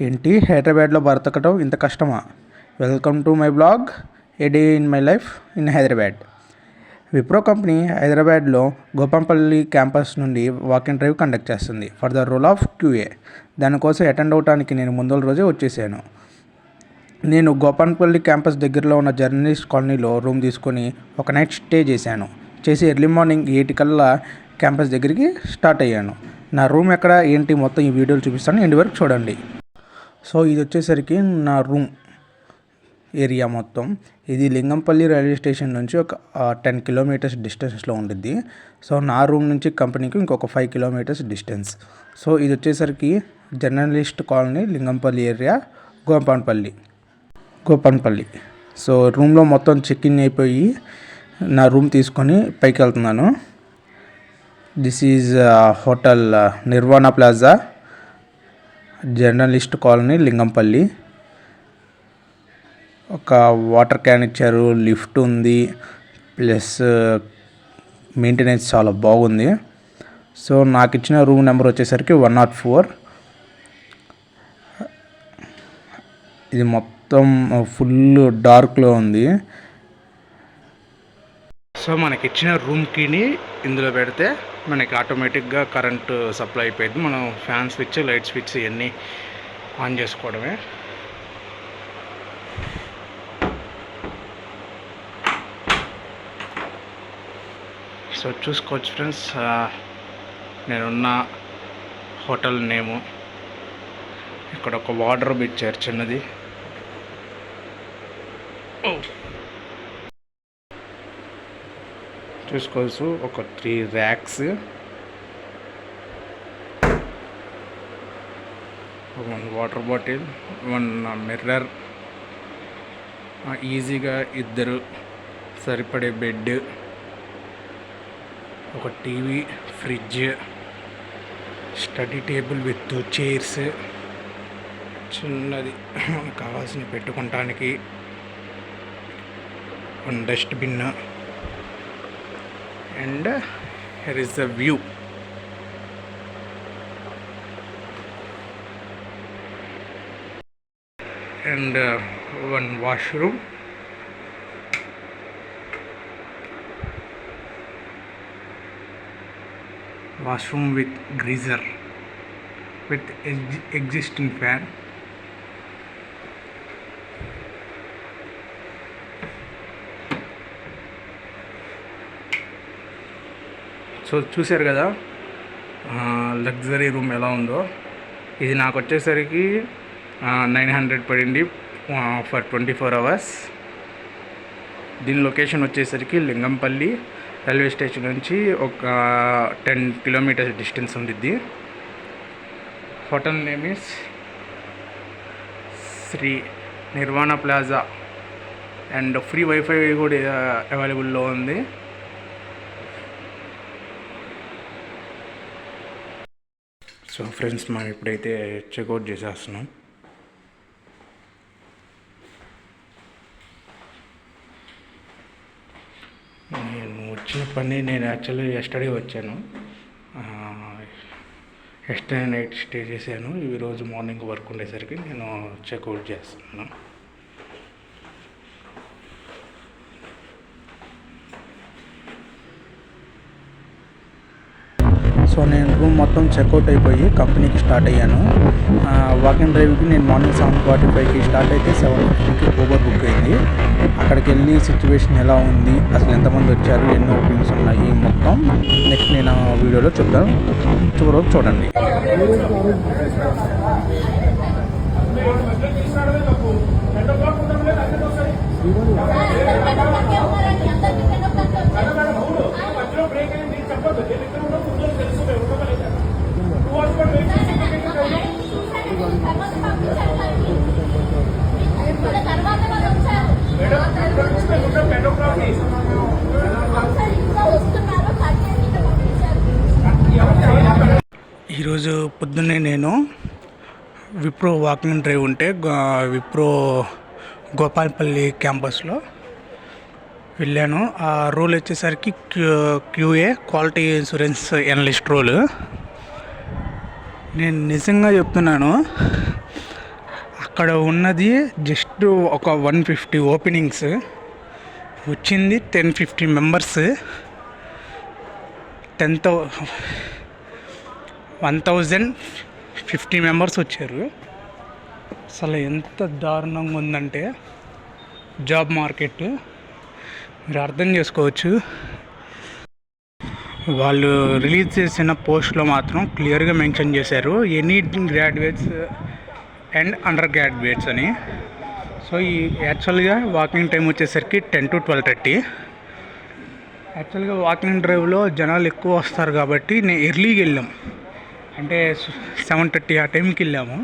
ఏంటి హైదరాబాద్లో బ్రతకటం ఇంత కష్టమా? Welcome to my blog a day in my life in Hyderabad. Wipro company హైదరాబాద్లో గోపంపల్లి క్యాంపస్ నుండి వాకింగ్ డ్రైవ్ కండక్ట్ చేస్తుంది for the role of QA. దానికోసం అటెండ్ అవడానికి నేను ముందు రోజే వచ్చేసాను. నేను గోపంపల్లి క్యాంపస్ దగ్గరలో ఉన్న జర్నలిస్ట్ కాలనీలో రూమ్ తీసుకొని ఒక నైట్ స్టే చేసి ఎర్లీ మార్నింగ్ 8 కల్లా క్యాంపస్ దగ్గరికి స్టార్ట్ అయ్యాను. నా రూమ్ ఎక్కడ ఏంటి మొత్తం ఈ వీడియోలు చూపిస్తాను, ఎండ్ వరకు చూడండి. సో ఇది వచ్చేసరికి నా రూమ్ ఏరియా మొత్తం. ఇది లింగంపల్లి రైల్వే స్టేషన్ నుంచి ఒక 10 కిలోమీటర్స్ డిస్టెన్స్లో ఉంటుంది. సో నా రూమ్ నుంచి కంపెనీకి ఇంకొక 5 కిలోమీటర్స్ డిస్టెన్స్. సో ఇది వచ్చేసరికి journalist colony, Lingampally area, Gopanpally. So రూమ్లో మొత్తం చెక్ ఇన్ అయిపోయి నా రూమ్ తీసుకొని పైకి వెళ్తున్నాను. This is hotel Nirvana plaza, journalist colony, Lingampally. ఒక వాటర్ క్యాన్ ఇచ్చారు, లిఫ్ట్ ఉంది, ప్లస్ మెయింటెనెన్స్ చాలా బాగుంది. సో నాకు ఇచ్చిన రూమ్ నెంబర్ వచ్చేసరికి 104. ఇది మొత్తం ఫుల్ డార్క్లో ఉంది. సో మనకి ఇచ్చిన రూమ్కిని ఇందులో పెడితే మనకి ఆటోమేటిక్గా కరెంటు సప్లై అయిపోయింది. మనం ఫ్యాన్ స్విచ్, లైట్ స్విచ్ ఇవన్నీ ఆన్ చేసుకోవడమే. సో చూసుకోవచ్చు ఫ్రెండ్స్, నేనున్న హోటల్ నేము. ఇక్కడ ఒక వార్డ్రోబ్ ఇచ్చారు చిన్నది. చూసుకోవచ్చు, ఒక 3 ర్యాక్స్, 1 వాటర్ బాటిల్, 1 మిర్రర్, ఈజీగా 2 సరిపడే బెడ్, ఒక TV, fridge, study table with 2 chairs, చిన్నది మనకు కావాల్సిన పెట్టుకోవటానికి 1 dustbin. And here is the view. And 1 washroom. Washroom with geyser with existing fan. So చూశారు కదా లగ్జరీ రూమ్ ఎలా ఉందో. ఇది నాకు వచ్చేసరికి 900 పడింది ఫర్ 24 అవర్స్. దీని లొకేషన్ వచ్చేసరికి లింగంపల్లి రైల్వే స్టేషన్ నుంచి ఒక 10 కిలోమీటర్స్ డిస్టెన్స్ ఉంది. Hotel name is Shri Nirvana plaza and free wifi కూడా అవైలబుల్లో ఉంది. సో ఫ్రెండ్స్, మనం ఇప్పుడైతే చెక్అవుట్ చేసేస్తున్నాం. నేను యాక్చువల్లీ ఎస్టర్డే వచ్చాను. ఎస్టర్డే నైట్ స్టే చేశాను. ఈరోజు మార్నింగ్ వర్క్ ఉండేసరికి నేను చెక్అవుట్ చేస్తున్నాను. సో నేను రూమ్ మొత్తం చెక్అవుట్ అయిపోయి కంపెనీకి స్టార్ట్ అయ్యాను. వాకింగ్ డ్రైవ్కి నేను మార్నింగ్ 7:45కి స్టార్ట్ అయితే 7:50కి ఊబర్ బుక్ అయింది. అక్కడికి వెళ్ళి సిచ్యువేషన్ ఎలా ఉంది, అసలు ఎంతమంది వచ్చారు, ఎన్ని ఓపెనింగ్స్ ఉన్నాయి, మొత్తం నెక్స్ట్ నేను వీడియోలో చెప్తాను. చూడండి. ఈరోజు పొద్దున్నే నేను విప్రో వాకింగ్ డ్రైవ్ ఉంటే విప్రో గోపాల్పల్లి క్యాంపస్లో వెళ్ళాను. ఆ రోల్ వచ్చేసరికి QA, quality insurance analyst role. నేను నిజంగా చెప్తున్నాను, అక్కడ ఉన్నది జస్ట్ ఒక 150 ఓపెనింగ్స్, వచ్చింది 10-15 మెంబర్స్, 1050 మెంబర్స్ వచ్చారు. అసలు ఎంత దారుణంగా ఉందంటే జాబ్ మార్కెట్ మీరు అర్థం చేసుకోవచ్చు. వాళ్ళు రిలీజ్ చేసిన పోస్ట్లో మాత్రం క్లియర్గా మెన్షన్ చేశారు any graduates and under graduates అని. సో ఈ యాక్చువల్గా వాకింగ్ టైం వచ్చేసరికి 10 to 12:30. యాక్చువల్గా వాకింగ్ డ్రైవ్లో జనాలు ఎక్కువ వస్తారు కాబట్టి నేను ఎర్లీకి వెళ్ళాం, అంటే 7:30 ఆ టైంకి వెళ్ళాము.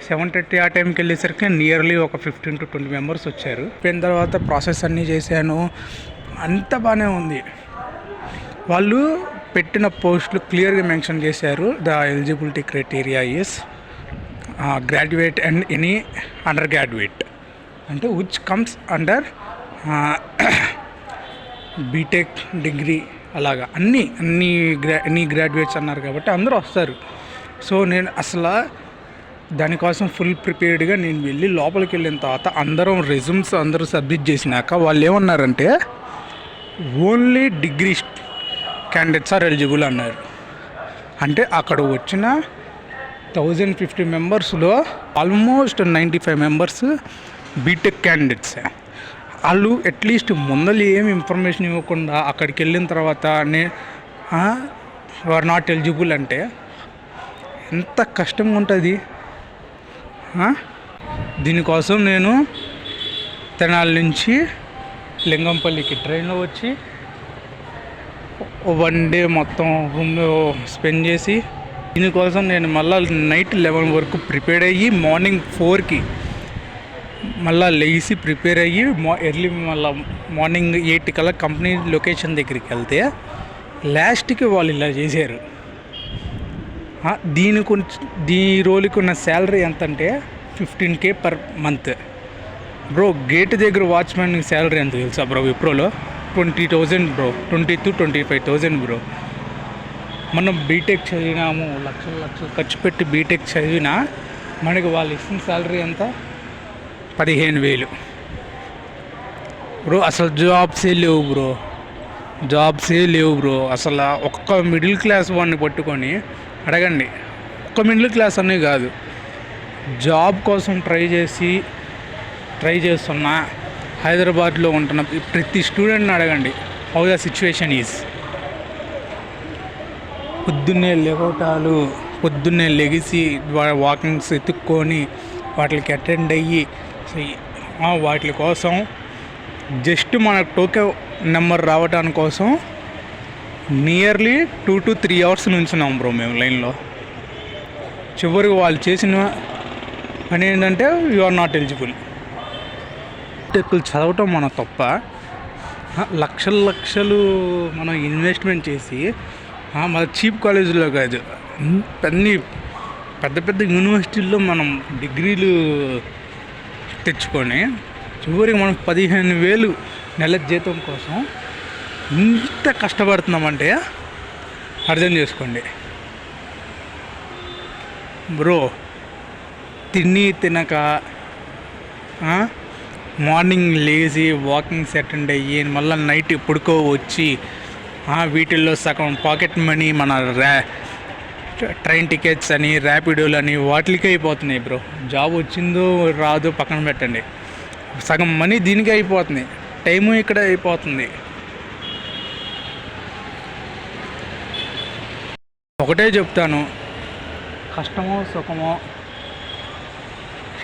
7:30 ఆ టైంకి వెళ్ళేసరికి నియర్లీ ఒక 15 to 20 మెంబర్స్ వచ్చారు. అయిపోయిన తర్వాత ప్రాసెస్ అన్నీ చేశాను, అంత బాగానే ఉంది. వాళ్ళు పెట్టిన పోస్టులు క్లియర్గా మెన్షన్ చేశారు the eligibility criteria is graduate and any under graduate, అంటే which comes under BTech degree అలాగా అన్ని గ్రాడ్యుయేట్స్ అన్నారు కాబట్టి అందరూ వస్తారు. సో నేను అసలు దానికోసం ఫుల్ ప్రిపేర్డ్గా నేను వెళ్ళి లోపలికి వెళ్ళిన తర్వాత అందరం రెజ్యూమ్స్ అందరూ సబ్మిట్ చేసినాక వాళ్ళు ఏమన్నారంటే only degree candidates are eligible అన్నారు. అంటే అక్కడ వచ్చిన 1050 మెంబర్స్లో ఆల్మోస్ట్ 95 మెంబర్స్ బీటెక్ క్యాండిడేట్సే. వాళ్ళు అట్లీస్ట్ ముందలు ఏమి ఇన్ఫర్మేషన్ ఇవ్వకుండా అక్కడికి వెళ్ళిన తర్వాత ఆర్ నాట్ ఎలిజిబుల్ అంటే ఎంత కష్టంగా ఉంటుంది. దీనికోసం నేను తెనాలి నుంచి లింగంపల్లికి ట్రైన్లో వచ్చి 1 డే మొత్తం రూమ్లో స్పెండ్ చేసి, దీనికోసం నేను మళ్ళీ నైట్ 11 వరకు ప్రిపేర్ అయ్యి మార్నింగ్ 4కి మళ్ళీ లేచి ప్రిపేర్ అయ్యి ఎర్లీ మళ్ళీ మార్నింగ్ 8 కల్లా కంపెనీ లొకేషన్ దగ్గరికి వెళ్తే లాస్ట్కి వాళ్ళు ఇలా చేశారు. దీ రోల్కి ఉన్న శాలరీ ఎంత అంటే 15K per month. Bro gate దగ్గర వాచ్మెన్ శాలరీ ఎంత తెలుసా బ్రో విప్రోలో? 20,000 bro, 20 to 25,000 bro. మనం బీటెక్ చదివినాము, లక్షలు ఖర్చు పెట్టి బీటెక్ చదివినా మనకి వాళ్ళు ఇచ్చిన శాలరీ ఎంత? 15,000 బ్రో. అసలు జాబ్సే లేవు బ్రో. అసలు ఒక్క మిడిల్ క్లాస్ వాడిని పట్టుకొని అడగండి, ఒక్క మిడిల్ క్లాస్ అనే కాదు, జాబ్ కోసం ట్రై చేస్తున్న హైదరాబాద్లో ఉంటున్న ప్రతి స్టూడెంట్ని అడగండి హౌ ద సిచ్యువేషన్ ఈజ్. పొద్దున్నే లెగిసి వాకింగ్స్ ఎత్తుక్కొని వాటికి అటెండ్ అయ్యి వాటి కోసం జస్ట్ మన టోకెన్ నెంబర్ రావడానికి కోసం నియర్లీ 2 to 3 hours నుంచున్నాం బ్రో మేము లైన్లో. చివరికి వాళ్ళు చేసిన పని ఏంటంటే యు ఆర్ నాట్ ఎలిజిబుల్. టెక్కులు చదవటం మన తప్ప, లక్షలు మనం ఇన్వెస్ట్మెంట్ చేసి మన చీప్ కాలేజీలో కాదు, పెద్ద యూనివర్సిటీల్లో మనం డిగ్రీలు తెచ్చుకొని చివరికి మనం 15,000 నెల జీతం కోసం ఇంత కష్టపడుతున్నామంటే అర్థం చేసుకోండి బ్రో. తినక మార్నింగ్ లేచి వాకింగ్స్ అటెండ్ అయ్యి మళ్ళీ నైట్ ఎప్పుడుకో వచ్చి వీటిల్లో సగం పాకెట్ మనీ మన ట్రైన్ టికెట్స్ అని ర్యాపిడోలు అని వాటికే అయిపోతున్నాయి బ్రో. జాబ్ వచ్చిందో రాదో పక్కన పెట్టండి, సగం మనీ దీనికే అయిపోతుంది, టైము ఇక్కడ అయిపోతుంది. ఒకటే చెప్తాను, కష్టమో సుఖమో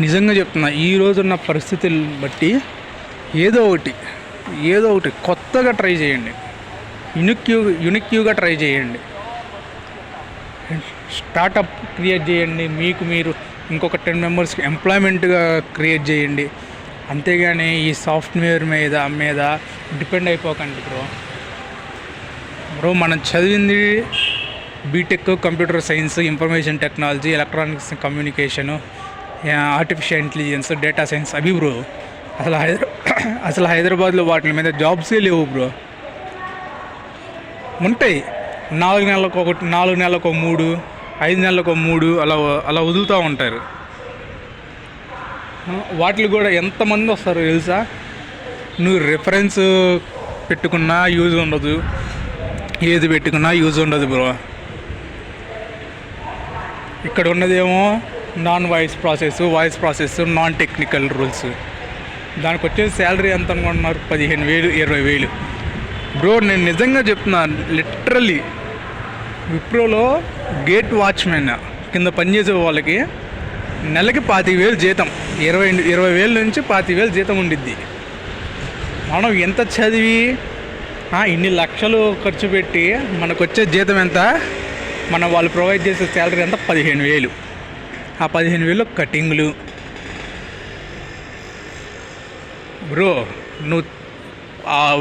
నిజంగా చెప్తున్నా, ఈ రోజున్న పరిస్థితులను బట్టి ఏదో ఒకటి కొత్తగా ట్రై చేయండి, యునిక్యూగా ట్రై చేయండి, స్టార్టప్ క్రియేట్ చేయండి, మీకు మీరు ఇంకొక 10 మెంబర్స్కి ఎంప్లాయ్మెంట్గా క్రియేట్ చేయండి. అంతేగాని ఈ సాఫ్ట్వేర్ మీద డిపెండ్ అయిపోకండి బ్రో. మనం చదివింది BTech, computer science, information technology, electronics communication, artificial intelligence, data science అవి బ్రో. అసలు హైదరాబాద్లో వాటి మీద జాబ్సే లేవు బ్రో. ఉంటాయి 4 నెలలకు 4 నెలలకు 3, 5 నెలలకు 3 అలా వదులుతూ ఉంటారు. వాటికి కూడా ఎంతమంది వస్తారు తెలుసా? నువ్వు రిఫరెన్స్ పెట్టుకున్నా యూజ్ ఉండదు, ఏది పెట్టుకున్నా యూజ్ ఉండదు బ్రో. ఇక్కడ ఉన్నదేమో non voice process, non technical rules. దానికి వచ్చే శాలరీ ఎంత అనుకుంటున్నారు? 15,000, 20,000 బ్రో. నేను నిజంగా చెప్తున్నాను, లిటరల్లీ విప్రోలో గేట్ వాచ్మెన్ కింద పనిచేసే వాళ్ళకి నెలకి 25,000 జీతం, 20,000 నుంచి 25,000 జీతం ఉండిద్ది. మనం ఎంత చదివి ఇన్ని లక్షలు ఖర్చు పెట్టి మనకు వచ్చే జీతం ఎంత? మనం వాళ్ళు ప్రొవైడ్ చేసే శాలరీ ఎంత? 15,000. ఆ 15,000 కటింగ్లు. బ్రో నువ్వు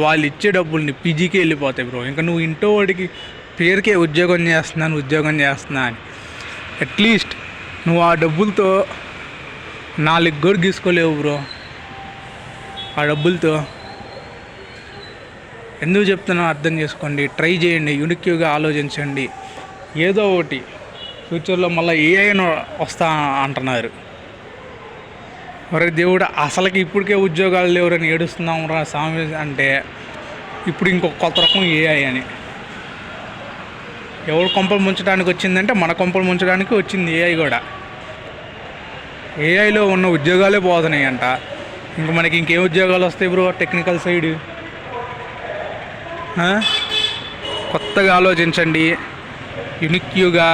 వాళ్ళు ఇచ్చే డబ్బుల్ని పీజీకే వెళ్ళిపోతాయి బ్రో. ఇంకా నువ్వు ఇంటో వాడికి పేరుకే ఉద్యోగం చేస్తున్నా అని అట్లీస్ట్ నువ్వు ఆ డబ్బులతో 4 గోరు గీసుకోలేవు బ్రో. ఆ డబ్బులతో ఎందుకు చెప్తున్నావు అర్థం చేసుకోండి. ట్రై చేయండి, యూనిక్గా ఆలోచించండి. ఏదో ఒకటి ఫ్యూచర్లో మళ్ళీ ఏఐ వస్తా అంటున్నారు. ఒరే దేవుడు, అసలుకి ఇప్పటికే ఉద్యోగాలు లేవరని ఏడుస్తున్నాం రా స్వామి అంటే ఇప్పుడు ఇంకొక కొత్త రకం ఏఐ అని. ఎవరు కొంపలు ముంచడానికి వచ్చిందంటే మన కొంపలు ముంచడానికి వచ్చింది ఏఐ కూడా. ఏఐలో ఉన్న ఉద్యోగాలే పోతున్నాయి అంట. ఇంక మనకి ఇంకేం ఉద్యోగాలు వస్తాయి బ్రో? టెక్నికల్ సైడ్ కొత్తగా ఆలోచించండి, యూనిక్గా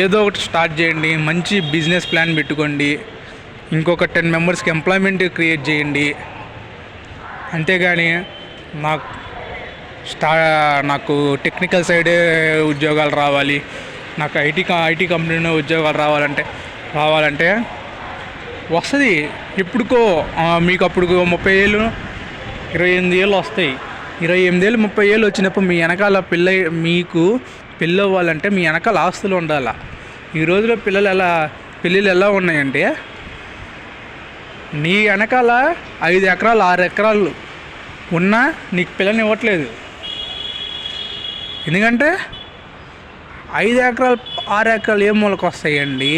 ఏదో ఒకటి స్టార్ట్ చేయండి, మంచి బిజినెస్ ప్లాన్ పెట్టుకోండి, ఇంకొక 10 మెంబర్స్కి ఎంప్లాయ్మెంట్ క్రియేట్ చేయండి. అంతేగాని నాకు టెక్నికల్ సైడే ఉద్యోగాలు రావాలి, నాకు ఐటీ కంపెనీలో ఉద్యోగాలు రావాలంటే వస్తుంది. ఎప్పుడుకో మీకు అప్పుడు 30 ఏళ్ళు 28 ఏళ్ళు వస్తాయి. 28 ఏళ్ళు 30 ఏళ్ళు వచ్చినప్పుడు మీ వెనకాల మీకు పెళ్ళి అవ్వాలంటే మీ వెనకాల ఆస్తులు ఉండాలి. ఈ రోజులో పెళ్ళిళ్ళు ఎలా ఉన్నాయంటే నీ వెనకాల 5 ఎకరాలు 6 ఎకరాలు ఉన్నా నీకు పిల్లని ఇవ్వట్లేదు. ఎందుకంటే 5 ఎకరాలు 6 ఎకరాలు ఏ మూలకు వస్తాయండి?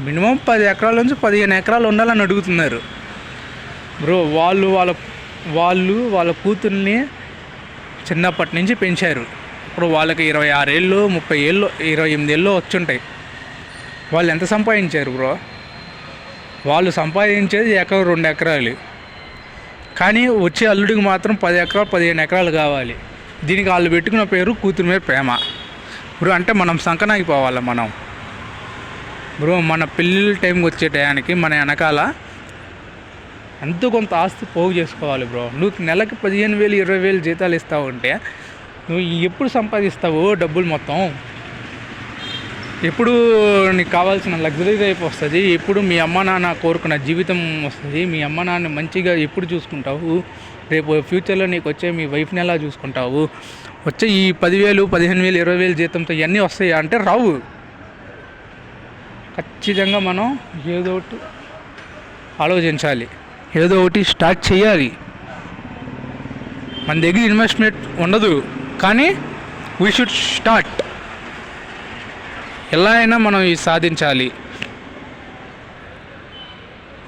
మినిమం 10 ఎకరాల నుంచి 15 ఎకరాలు ఉండాలని అడుగుతున్నారు బ్రో. వాళ్ళ కూతుర్ని చిన్నప్పటి నుంచి పెంచారు. ఇప్పుడు వాళ్ళకి 26 ఏళ్ళు 30 ఏళ్ళు 28 ఏళ్ళు వచ్చుంటాయి. వాళ్ళు ఎంత సంపాదించారు బ్రో? వాళ్ళు సంపాదించేది 1 2 ఎకరాలు, కానీ వచ్చే అల్లుడికి మాత్రం 10 ఎకరాలు 15 ఎకరాలు కావాలి. దీనికి వాళ్ళు పెట్టుకున్న పేరు కూతురు మీద ప్రేమ బ్రో. అంటే మనం సంకనాగిపోవాలి మనం బ్రో. మన పెళ్ళిళ్ళ టైంకి వచ్చే టయానికి మన వెనకాల ఎంతో కొంత ఆస్తి పోగు చేసుకోవాలి బ్రో. నువ్వు నెలకి 15,000 20,000 జీతాలు ఇస్తావు అంటే నువ్వు ఎప్పుడు సంపాదిస్తావు డబ్బులు మొత్తం? ఎప్పుడు నీకు కావాల్సిన లగ్జరీ లైఫ్ వస్తుంది? ఎప్పుడు మీ అమ్మ నాన్న కోరుకున్న జీవితం వస్తుంది? మీ అమ్మ నాన్న మంచిగా ఎప్పుడు చూసుకుంటావు? రేపు ఫ్యూచర్లో నీకు వచ్చే మీ వైఫ్ని ఎలా చూసుకుంటావు? వచ్చే ఈ 10,000 15,000 20,000 జీతంతో ఇవన్నీ వస్తాయి అంటే రావు. ఖచ్చితంగా మనం ఏదో ఒకటి ఆలోచించాలి, ఏదో ఒకటి స్టార్ట్ చేయాలి. మన దగ్గర ఇన్వెస్ట్మెంట్ ఉండదు, కానీ వీ షుడ్ స్టార్ట్. ఎలా అయినా మనం ఇది సాధించాలి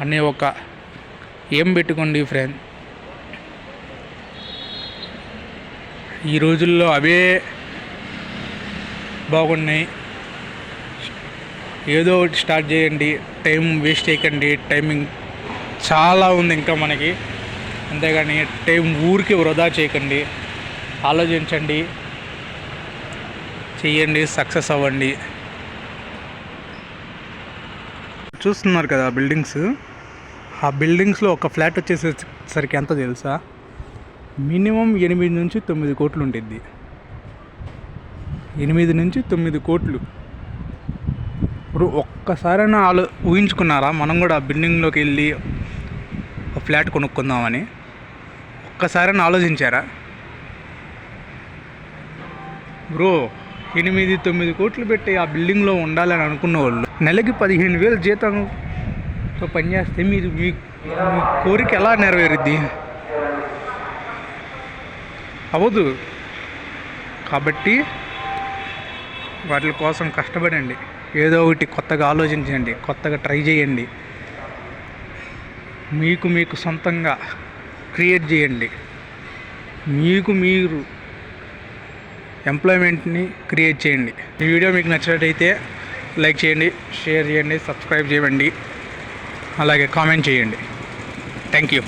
అనే ఒక ఏం పెట్టుకోండి ఫ్రెండ్. ఈ రోజుల్లో అవే బాగున్నాయి. ఏదో ఒకటి స్టార్ట్ చేయండి, టైం వేస్ట్ చేయకండి. టైమింగ్ చాలా ఉంది ఇంకా మనకి, అంతేగాని టైం ఊరికి వృధా చేయకండి. ఆలోచించండి, చెయ్యండి, సక్సెస్ అవ్వండి. చూస్తున్నారు కదా బిల్డింగ్స్. ఆ బిల్డింగ్స్లో ఒక ఫ్లాట్ వచ్చేసరికి ఎంత తెలుసా? మినిమం 8 నుంచి 9 కోట్లు ఉంటుంది. 8 నుంచి 9 కోట్లు. ఇప్పుడు ఒక్కసారైనా ఊహించుకున్నారా మనం కూడా ఆ బిల్డింగ్లోకి వెళ్ళి ఒక ఫ్లాట్ కొనుక్కుందామని? ఒక్కసారైనా ఆలోచించారా బ్రో? 8-9 కోట్లు పెట్టి ఆ బిల్డింగ్లో ఉండాలని అనుకున్న వాళ్ళు నెలకి 15,000 జీతంతో పనిచేస్తే మీ కోరిక ఎలా నెరవేరుద్ది? అవ్వదు. కాబట్టి వాటి కోసం కష్టపడండి, ఏదో ఒకటి కొత్తగా ఆలోచించండి, కొత్తగా ట్రై చేయండి. మీకు సొంతంగా క్రియేట్ చేయండి. మీకు మీరు ఎంప్లాయ్మెంట్ని క్రియేట్ చేయండి. ఈ వీడియో మీకు నచ్చినట్టయితే లైక్ చేయండి, షేర్ చేయండి, సబ్స్క్రైబ్ చేయండి, అలాగే కామెంట్ చేయండి. Thank you.